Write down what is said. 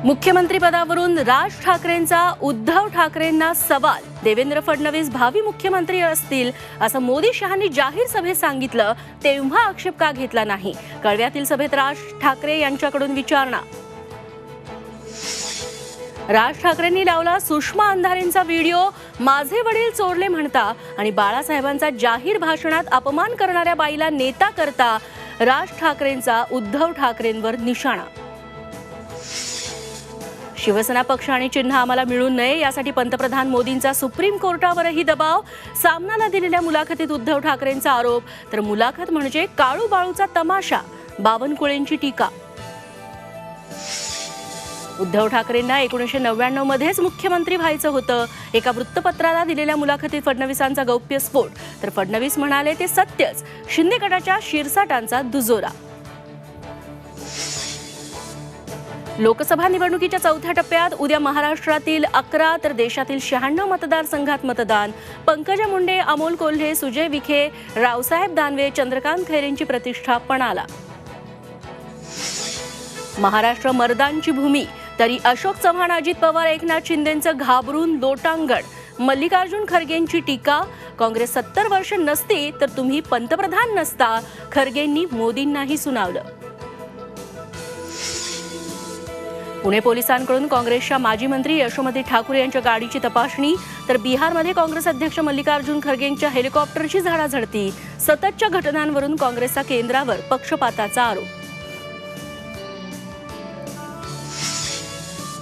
मुख्यमंत्री पदावरून राज ठाकरेंचा उद्धव ठाकरेंना सवाल। देवेंद्र फडणवीस भावी मुख्यमंत्री असतील असं मोदी शहांनी जाहीर सभेत सांगितलं, तेव्हा आक्षेप का घेतला नाही? कळव्यातील सभेत राज ठाकरे यांच्याकडून विचारणा। राज ठाकरेंनी लावला सुषमा अंधारेंचा व्हिडिओ। माझे वडील चोरले म्हणता आणि बाळासाहेबांचा जाहीर भाषणात अपमान करणाऱ्या बाईला नेता करता राज ठाकरेंचा उद्धव ठाकरेंवर निशाणा। शिवसेना पक्ष आणि चिन्ह आम्हाला मिळू नये यासाठी पंतप्रधान मोदींचा सुप्रीम कोर्टावरही दबाव। सामनाला दिलेल्या मुलाखतीत उद्धव ठाकरेंचा आरोप, तर मुलाखत म्हणजे काळू बाळूचा तमाशा, बावनकुळेंची टीका। उद्धव ठाकरेंना 1999 मध्येच मुख्यमंत्री व्हायचं होतं। एका वृत्तपत्राला दिलेल्या मुलाखतीत फडणवीसांचा गौप्यस्फोट, तर फडणवीस म्हणाले ते सत्यच। शिंदे गटाच्या शिरसाटांचा दुजोरा। लोकसभा निवडणुकीच्या चौथ्या टप्प्यात उद्या महाराष्ट्रातील 11 तर देशातील 96 मतदारसंघात मतदान। पंकजा मुंडे, अमोल कोल्हे, सुजय विखे, रावसाहेब दानवे, चंद्रकांत खैरेंची प्रतिष्ठा पणाला। महाराष्ट्र मर्दांची भूमी, तरी अशोक चव्हाण, अजित पवार, एकनाथ शिंदेंचं घाबरून लोटांगण। मल्लिकार्जुन खरगेंची टीका, काँग्रेस 70 वर्ष नसती तर तुम्ही पंतप्रधान नसता, खरगेंनी मोदींनाही सुनावलं। पुणे पोलिसांकडून काँग्रेसच्या माजी मंत्री यशोमती ठाकूर यांच्या गाडीची तपासणी, तर बिहारमध्ये काँग्रेस अध्यक्ष मल्लिकार्जुन खरगेंच्या हेलिकॉप्टरची झाडाझडती। सततच्या घटनांवरून काँग्रेसचा केंद्रावर पक्षपाताचा आरोप।